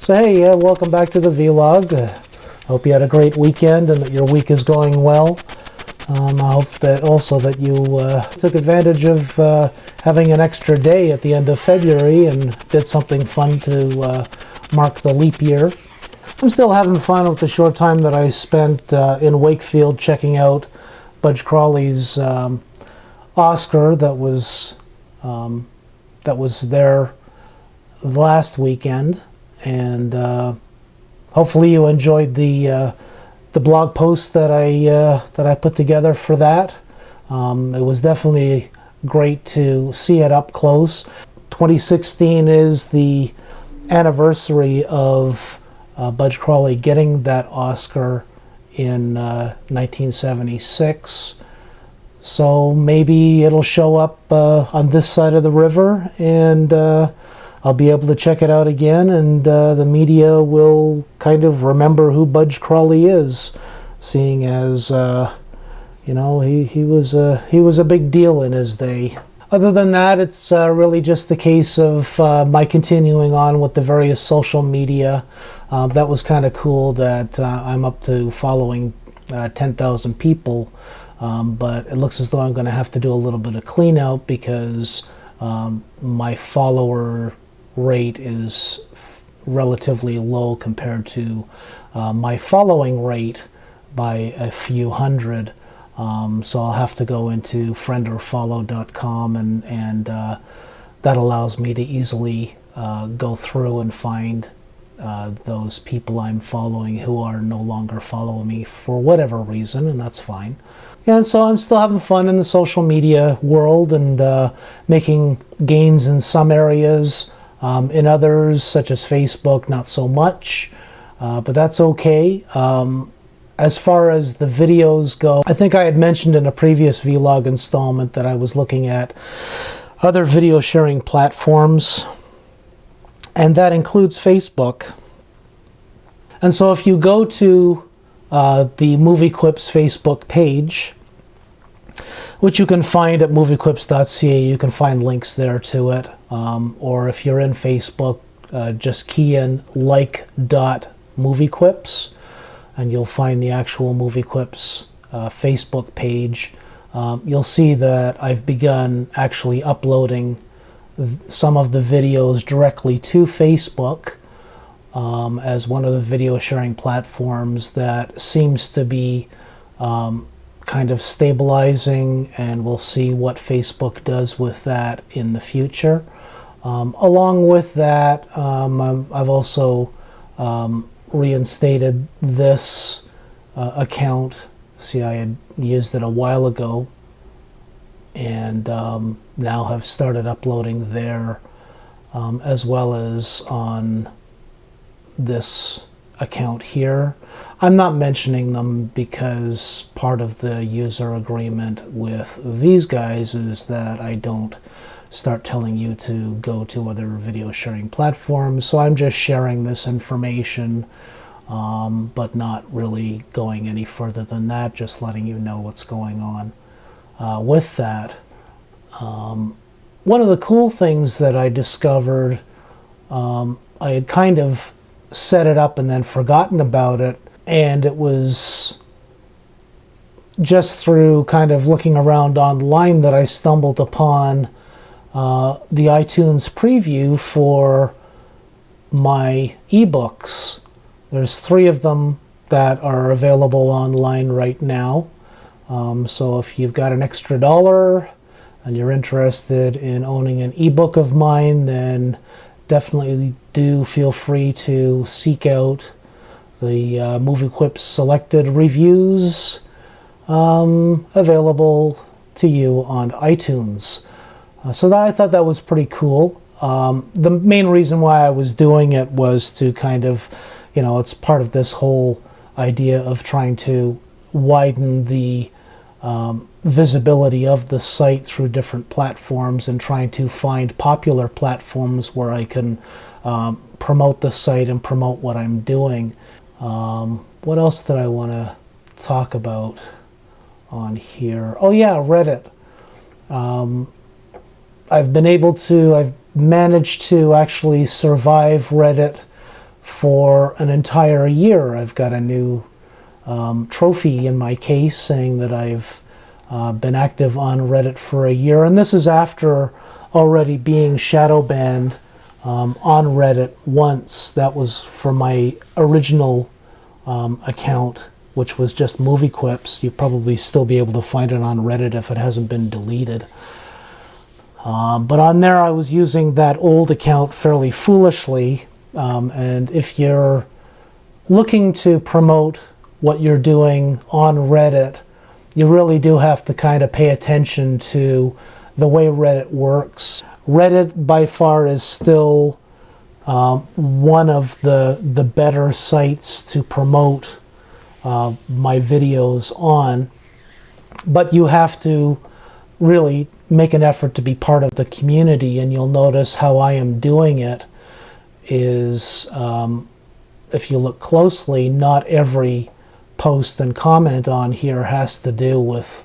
So hey, welcome back to the vlog. Hope you had a great weekend and that your week is going well. I hope that also that you took advantage of having an extra day at the end of February and did something fun to mark the leap year. I'm still having fun with the short time that I spent in Wakefield checking out Budge Crawley's Oscar that was there last weekend, and hopefully you enjoyed the blog post that I put together for that. It was definitely great to see it up close. 2016 is the anniversary of Budge Crawley getting that Oscar in 1976. So maybe it'll show up on this side of the river, and I'll be able to check it out again, and the media will kind of remember who Budge Crawley is, seeing as you know, he was a big deal in his day. Other than that, it's really just a case of my continuing on with the various social media. That was kind of cool that I'm up to following 10,000 people, but it looks as though I'm going to have to do a little bit of clean out because my follower rate is relatively low compared to my following rate by a few hundred. So I'll have to go into friendorfollow.com, and that allows me to easily go through and find those people I'm following who are no longer following me for whatever reason, and that's fine. Yeah, so I'm still having fun in the social media world and making gains in some areas. In others, such as Facebook, not so much, but that's okay. As far as the videos go, I think I had mentioned in a previous vlog installment that I was looking at other video sharing platforms, and that includes Facebook. And so if you go to the MovieQuips Facebook page, which you can find at moviequips.ca, you can find links there to it. Or if you're in Facebook, just key in like.moviequips, and you'll find the actual MovieQuips Facebook page. You'll see that I've begun actually uploading some of the videos directly to Facebook as one of the video sharing platforms that seems to be kind of stabilizing, and we'll see what Facebook does with that in the future. Along with that, I've also reinstated this account. See, I had used it a while ago, and now have started uploading there, as well as on this account here. I'm not mentioning them because part of the user agreement with these guys is that I don't start telling you to go to other video sharing platforms. So I'm just sharing this information, but not really going any further than that, just letting you know what's going on with that. One of the cool things that I discovered, I had kind of set it up and then forgotten about it, and it was just through kind of looking around online that I stumbled upon the iTunes preview for my ebooks. There's 3 of them that are available online right now. So if you've got an extra $1 and you're interested in owning an ebook of mine, then definitely do feel free to seek out the MovieQuips selected reviews available to you on iTunes. So I thought that was pretty cool. The main reason why I was doing it was to kind of, you know, it's part of this whole idea of trying to widen the visibility of the site through different platforms, and trying to find popular platforms where I can promote the site and promote what I'm doing. What else did I want to talk about on here? Oh yeah, Reddit. I've managed to actually survive Reddit for an entire year. I've got a new trophy in my case saying that I've been active on Reddit for a year, and this is after already being shadow banned on Reddit once. That was for my original account, which was just moviequips. You'll probably still be able to find it on Reddit if it hasn't been deleted. But on there I was using that old account fairly foolishly, and if you're looking to promote what you're doing on Reddit, you really do have to kind of pay attention to the way Reddit works. Reddit by far is still one of the better sites to promote my videos on, but you have to really make an effort to be part of the community, and you'll notice how I am doing it is, if you look closely, not every post and comment on here has to do with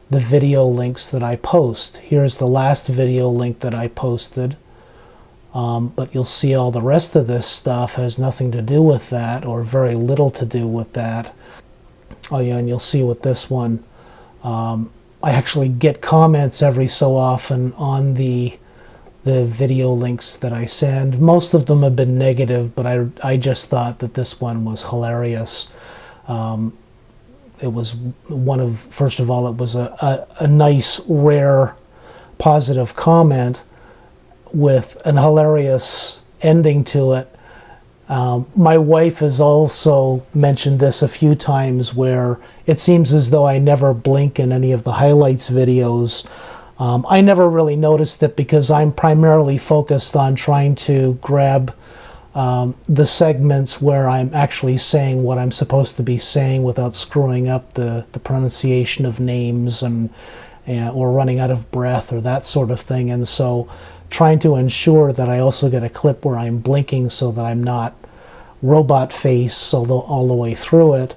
the video links that I post. Here's the last video link that I posted, but you'll see all the rest of this stuff has nothing to do with that, or very little to do with that. Oh yeah, and you'll see with this one, I actually get comments every so often on the video links that I send. Most of them have been negative, but I just thought that this one was hilarious. It was first of all, it was a nice, rare, positive comment with an hilarious ending to it. My wife has also mentioned this a few times, where it seems as though I never blink in any of the highlights videos. I never really noticed it because I'm primarily focused on trying to grab the segments where I'm actually saying what I'm supposed to be saying without screwing up the pronunciation of names and or running out of breath or that sort of thing. And so trying to ensure that I also get a clip where I'm blinking so that I'm not robot face all the way through it,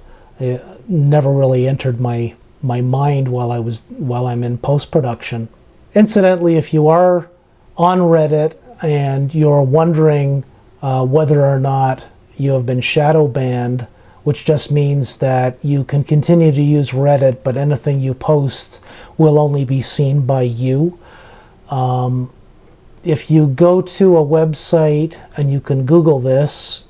never really entered my mind while I'm in post-production. Incidentally, if you are on Reddit and you're wondering whether or not you have been shadow banned, which just means that you can continue to use Reddit, but anything you post will only be seen by you. If you go to a website, and you can Google this,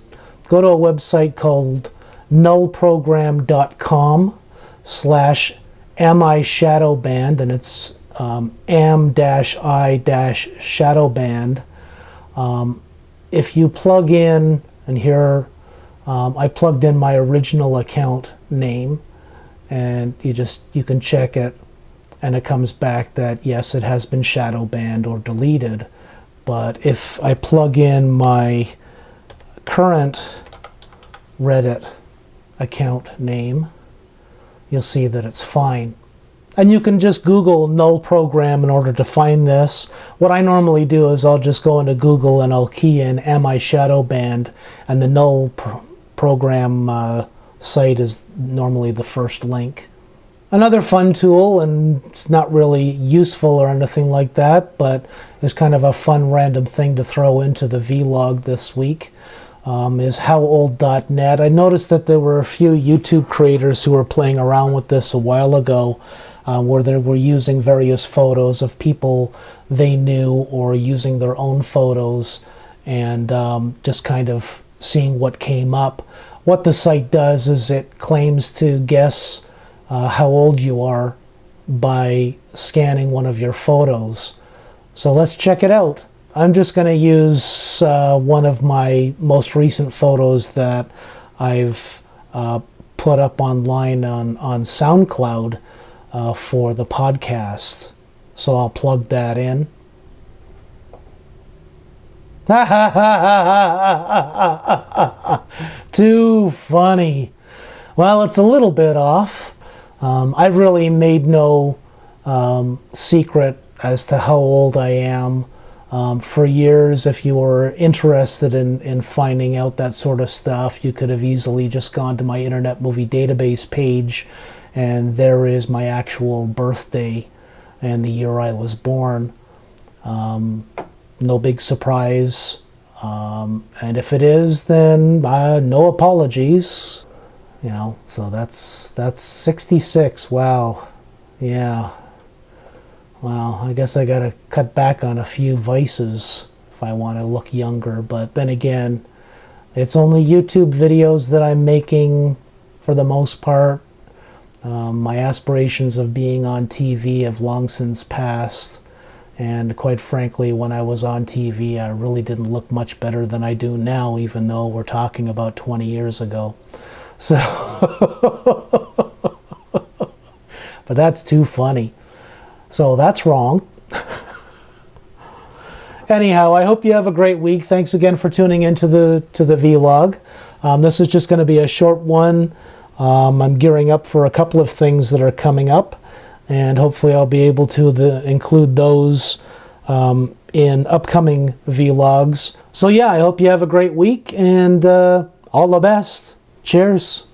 go to a website called nullprogram.com/am-I-shadowbanned, and it's am-i-shadowbanned. If you plug in, and here I plugged in my original account name, and you can check it, and it comes back that yes, it has been shadow banned or deleted. But if I plug in my current Reddit account name, you'll see that it's fine. And you can just Google null program in order to find this. What I normally do is I'll just go into Google and I'll key in "am I shadow banned," and the null program site is normally the first link. Another fun tool, and it's not really useful or anything like that, but it's kind of a fun random thing to throw into the vlog this week, is howold.net. I noticed that there were a few YouTube creators who were playing around with this a while ago, where they were using various photos of people they knew or using their own photos, and just kind of seeing what came up. What the site does is it claims to guess how old you are by scanning one of your photos. So let's check it out. I'm just going to use one of my most recent photos that I've put up online on SoundCloud for the podcast. So I'll plug that in. Too funny. Well, it's a little bit off. I've really made no secret as to how old I am. For years, if you were interested in finding out that sort of stuff, you could have easily just gone to my Internet Movie Database page, and there is my actual birthday and the year I was born. No big surprise. And if it is, then no apologies. You know, so that's 66. Wow. Yeah. Well, I guess I gotta cut back on a few vices if I want to look younger. But then again, it's only YouTube videos that I'm making for the most part. My aspirations of being on TV have long since passed. And quite frankly, when I was on TV, I really didn't look much better than I do now, even though we're talking about 20 years ago. So, but that's too funny. So that's wrong. Anyhow, I hope you have a great week. Thanks again for tuning into the vlog. This is just going to be a short one. I'm gearing up for a couple of things that are coming up, and hopefully I'll be able to include those in upcoming vlogs. So yeah, I hope you have a great week, and all the best. Cheers.